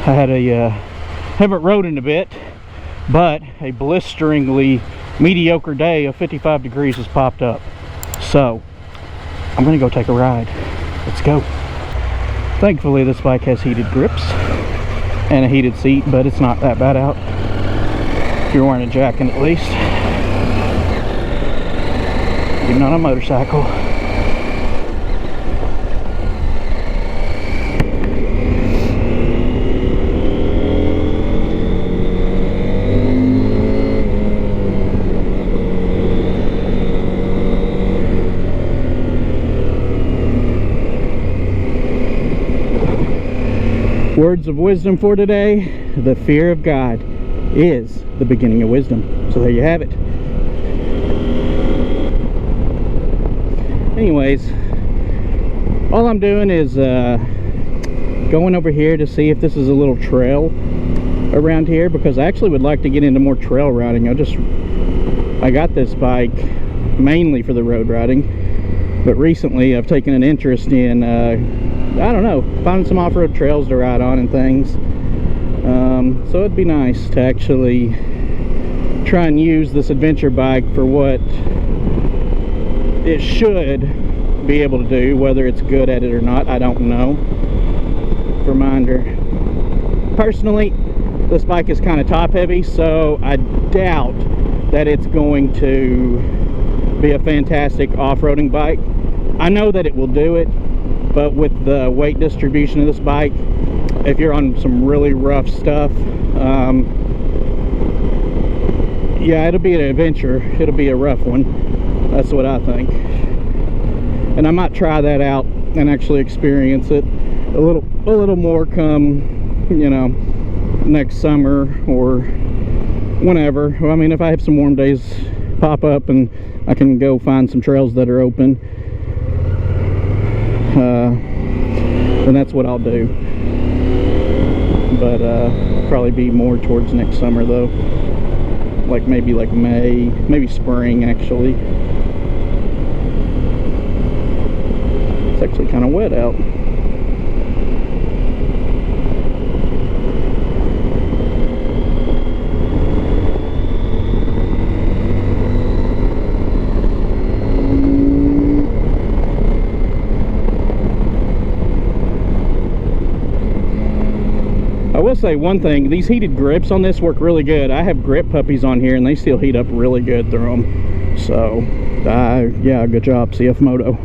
I had a haven't rode in a bit, but a blisteringly mediocre day of 55 degrees has popped up. So I'm gonna go take a ride. Let's go. Thankfully this bike has heated grips and a heated seat, but it's not that bad out if you're wearing a jacket at least, even on a motorcycle. Words of wisdom for today: the fear of God is the beginning of wisdom. So there you have it. Anyways, all I'm doing is going over here to see if this is a little trail around here, because I actually would like to get into more trail riding. I got this bike mainly for the road riding, but recently I've taken an interest in I don't know, finding some off-road trails to ride on and things. So it'd be nice to actually try and use this adventure bike for what it should be able to do. Whether it's good at it or not, I don't know. Reminder, personally, this bike is kind of top heavy, so I doubt that it's going to be a fantastic off-roading bike. I know that it will do it, but with the weight distribution of this bike, if you're on some really rough stuff, yeah, it'll be an adventure. It'll be a rough one. That's what I think. And I might try that out and actually experience it a little more come, you know, next summer or whenever. Well, I mean, if I have some warm days pop up and I can go find some trails that are open, then that's what I'll do. But probably be more towards next summer though, like maybe like May, maybe spring actually. It's actually kind of wet out. I will say one thing, these heated grips on this work really good. I have grip puppies on here and they still heat up really good through them. So, yeah, good job, CFMoto.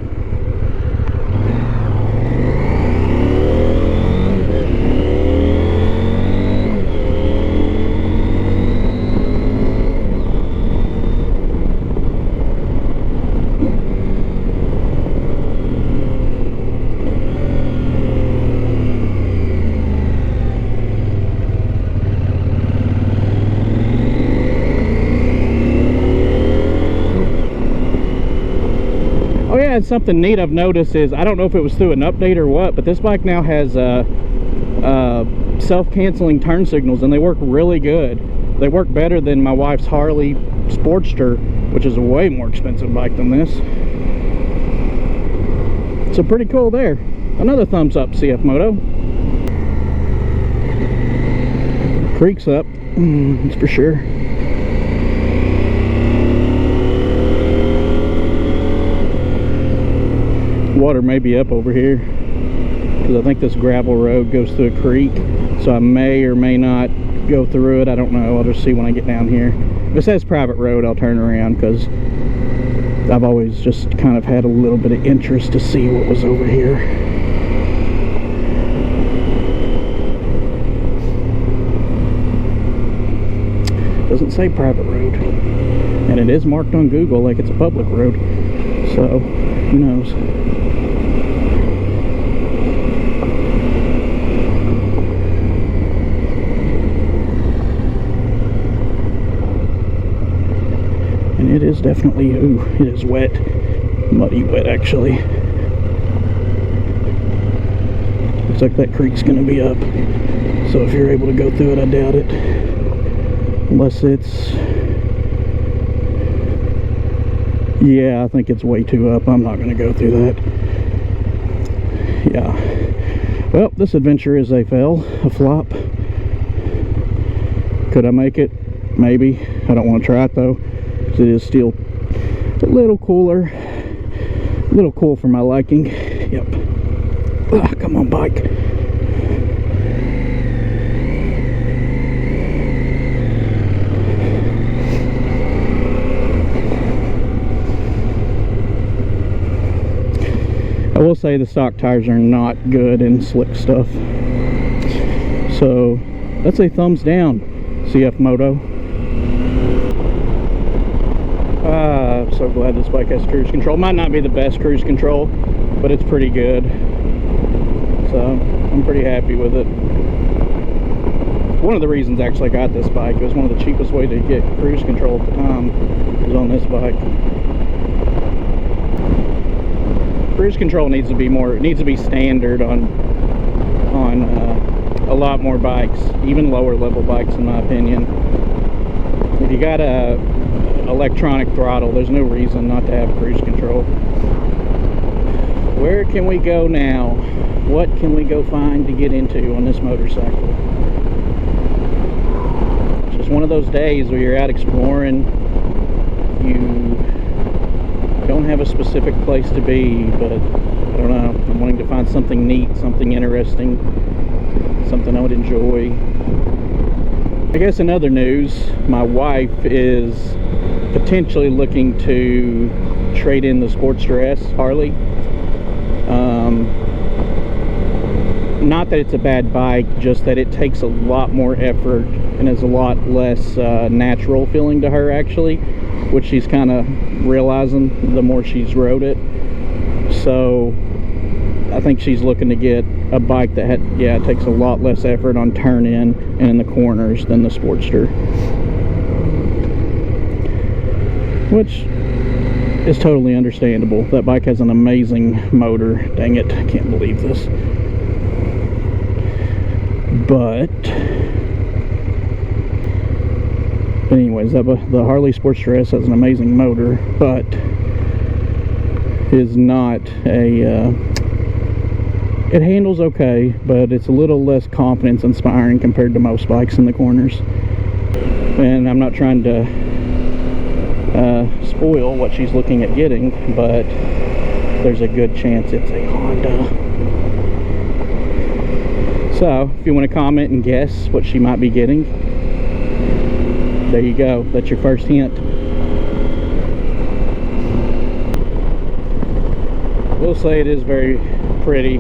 And something neat I've noticed is, I don't know if it was through an update or what, but this bike now has self-canceling turn signals, and they work really good. They work better than my wife's Harley Sportster, which is a way more expensive bike than this. So pretty cool there. Another thumbs up, CFMoto. Creek's up, that's for sure. Water may be up over here because I think this gravel road goes through a creek, so I may or may not go through it. I don't know. I'll just see when I get down here. If it says private road, I'll turn around, because I've always just kind of had a little bit of interest to see what was over here. Doesn't say private road, and it is marked on Google like it's a public road, so who knows. And it is definitely, ooh, it is wet, muddy wet actually. Looks like that creek's gonna be up, so if you're able to go through it, I doubt it, unless it's, yeah, I think it's way too up. I'm not gonna go through that. Yeah, well, this adventure is a flop. Could I make it? Maybe. I don't want to try it though, because it is still a little cooler. A little cool for my liking. Yep. Ah, come on, bike. I will say the stock tires are not good in slick stuff. So that's a thumbs down, CFMoto. I'm so glad this bike has cruise control. Might not be the best cruise control, but it's pretty good. So I'm pretty happy with it. One of the reasons actually I got this bike, it was one of the cheapest ways to get cruise control at the time, was on this bike. Cruise control needs to be more, it needs to be standard on a lot more bikes, even lower level bikes in my opinion. If you got a electronic throttle, there's no reason not to have cruise control. Where can we go now? What can we go find to get into on this motorcycle? It's just one of those days where you're out exploring, you don't have a specific place to be, but I don't know, I'm wanting to find something neat, something interesting, something I would enjoy. I guess in other news, my wife is potentially looking to trade in the Sportster S Harley. Not that it's a bad bike, just that it takes a lot more effort and is a lot less natural feeling to her actually, which she's kind of realizing the more she's rode it. So I think she's looking to get a bike that it takes a lot less effort on turn in and in the corners than the Sportster, which is totally understandable. That bike has an amazing motor. Dang it, I can't believe this. But anyways, the Harley Sportster S has an amazing motor, but is not a it handles okay, but it's a little less confidence inspiring compared to most bikes in the corners. And I'm not trying to spoil what she's looking at getting, but there's a good chance it's a Honda. So if you want to comment and guess what she might be getting, there you go. That's your first hint. We'll say it is very pretty.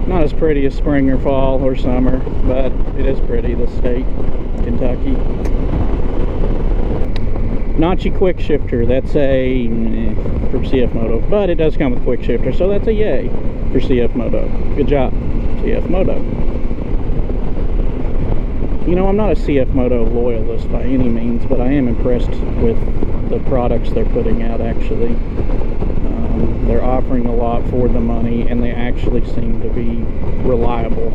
Not as pretty as spring or fall or summer, but it is pretty, this state, Kentucky. Notchy quick shifter, that's a from CFMoto, but it does come with quick shifter, so that's a yay for CFMoto. Good job, CFMoto. You know, I'm not a CFMoto loyalist by any means, but I am impressed with the products they're putting out actually. They're offering a lot for the money, and they actually seem to be reliable.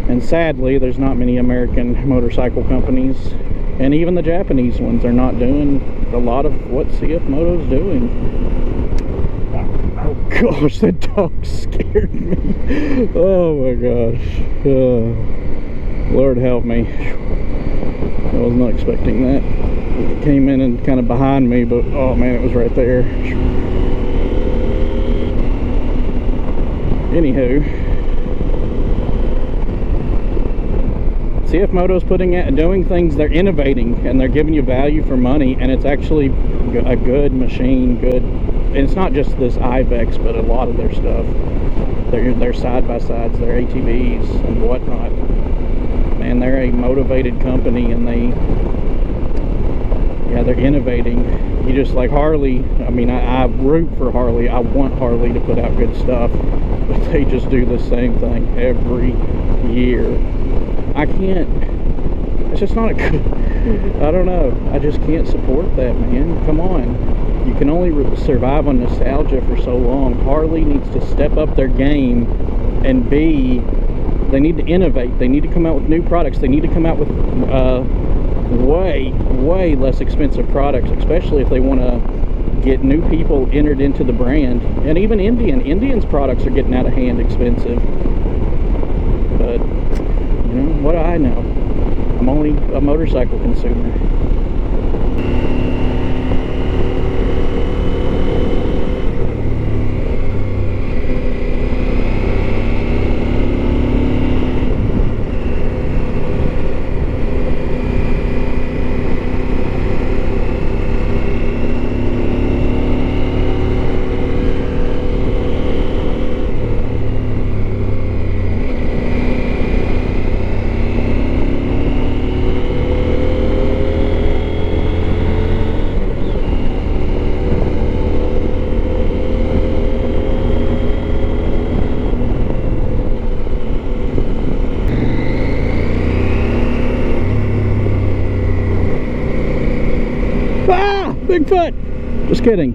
And sadly, there's not many American motorcycle companies, and even the Japanese ones are not doing a lot of what CFMoto's doing. Oh gosh, that dog scared me. Oh my gosh. Lord help me. I was not expecting that. It came in and kind of behind me, but oh man, it was right there. Anywho, CFMoto's doing things, they're innovating, and they're giving you value for money, and it's actually a good machine, and it's not just this Ibex, but a lot of their stuff. Their side-by-sides, their ATVs and whatnot. Man, they're a motivated company, and they're innovating. You just like Harley, I mean, I root for Harley. I want Harley to put out good stuff, but they just do the same thing every year. I can't, it's just not a good, I don't know, I just can't support that, man. Come on, you can only survive on nostalgia for so long. Harley needs to step up their game and they need to innovate. They need to come out with new products. They need to come out with way less expensive products, especially if they want to get new people entered into the brand. And even Indian's products are getting out of hand expensive. But What do I know? I'm only a motorcycle consumer. Bigfoot! Just kidding.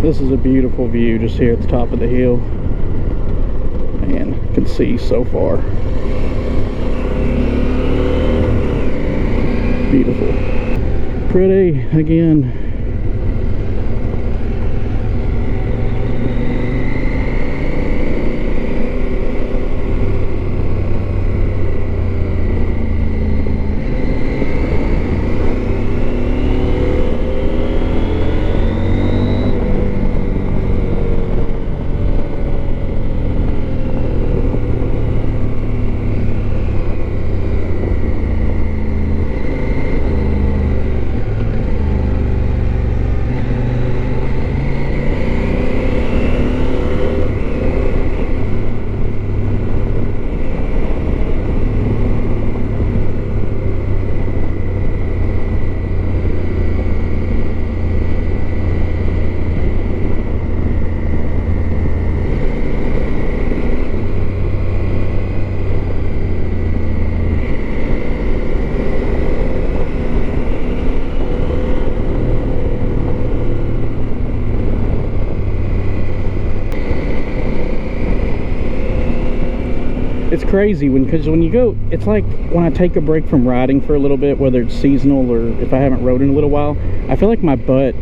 This is a beautiful view just here at the top of the hill. Man, you can see so far. Beautiful. Pretty again. It's crazy because when you go, it's like when I take a break from riding for a little bit, whether it's seasonal or if I haven't rode in a little while, I feel like my butt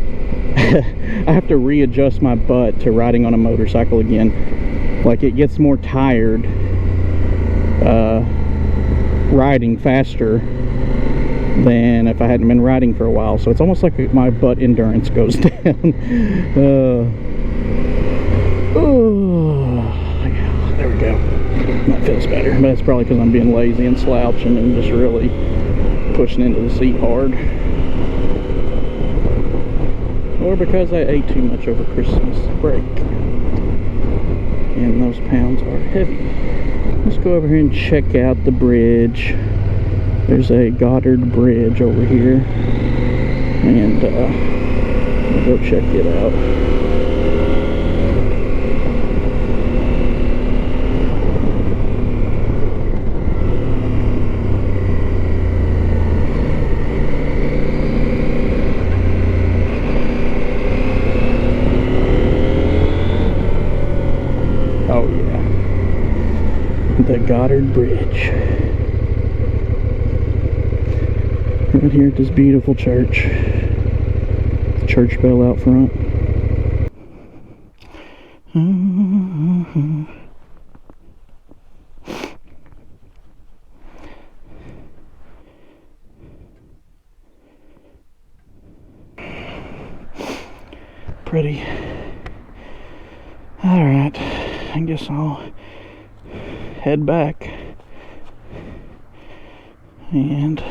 I have to readjust my butt to riding on a motorcycle again. Like it gets more tired riding faster than if I hadn't been riding for a while. So it's almost like my butt endurance goes down. Oh yeah, there we go. That feels better, but it's probably because I'm being lazy and slouching and just really pushing into the seat hard, or because I ate too much over Christmas break and those pounds are heavy. Let's go over here and check out the bridge. There's a Goddard Bridge over here, and we'll go check it out. Oh yeah, the Goddard Bridge. Right here at this beautiful church. The church bell out front. Pretty. Alright, I guess I'll head back. And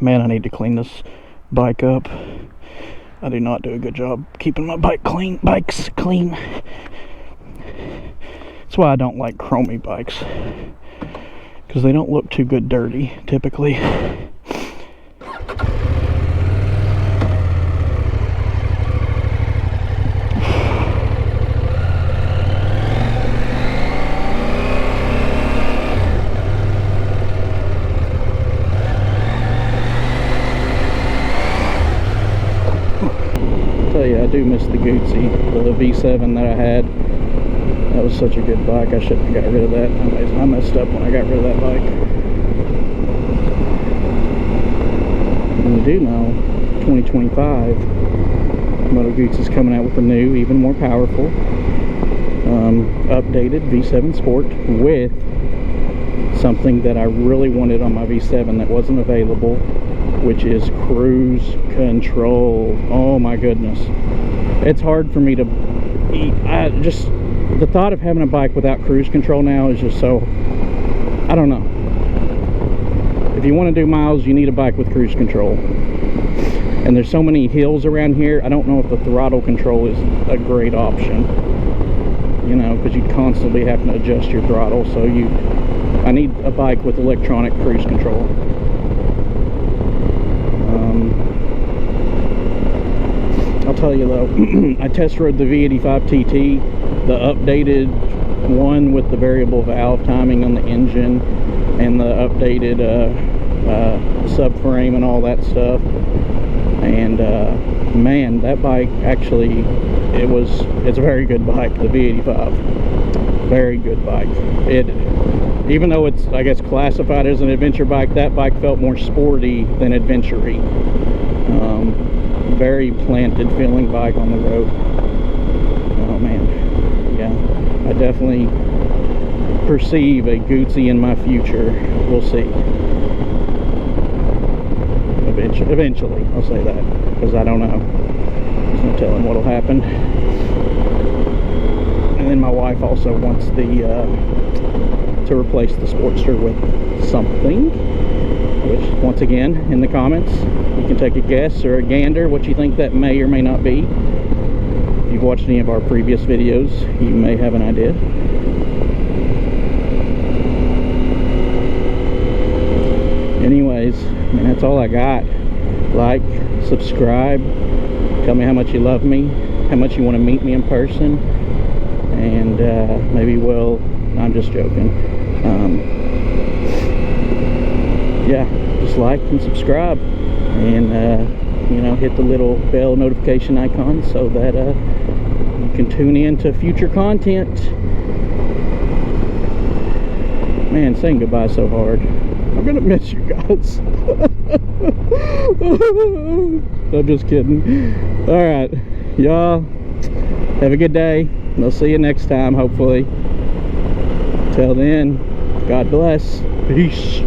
man, I need to clean this bike up. I do not do a good job keeping my bikes clean. That's why I don't like chromey bikes, because they don't look too good dirty typically. tell you, I do miss the Gucci, the V7 that I had. That was such a good bike. I shouldn't have got rid of that. Anyways, I messed up when I got rid of that bike. And you do know, 2025, Moto Guzzi is coming out with a new, even more powerful, updated V7 Sport with something that I really wanted on my V7 that wasn't available, which is cruise control. Oh my goodness, it's hard for me to eat. The thought of having a bike without cruise control now is just so, I don't know. If you want to do miles, you need a bike with cruise control. And there's so many hills around here, I don't know if the throttle control is a great option, you know, because you'd constantly have to adjust your throttle. So I need a bike with electronic cruise control. I'll tell you though, I test rode the V85 TT, the updated one with the variable valve timing on the engine and the updated subframe and all that stuff. And man, that bike actually, it's a very good bike, the V85. Very good bike. Even though it's, I guess, classified as an adventure bike, that bike felt more sporty than adventure-y. Very planted feeling bike on the road. Oh man, yeah, I definitely perceive a Guzzi in my future. We'll see. Eventually, I'll say that, because I don't know. There's no telling what'll happen. And then my wife also wants to replace the Sportster with something, which, once again, in the comments, you can take a guess or a gander what you think that may or may not be. If you've watched any of our previous videos, you may have an idea. Anyways, that's all I got. Like, subscribe, tell me how much you love me, how much you want to meet me in person, and maybe I'm just joking. Yeah, just like and subscribe, and you know, hit the little bell notification icon so that you can tune in to future content. Man, saying goodbye so hard. I'm gonna miss you guys. I'm just kidding. Alright, y'all, have a good day. I'll see you next time, hopefully. Till then, God bless. Peace.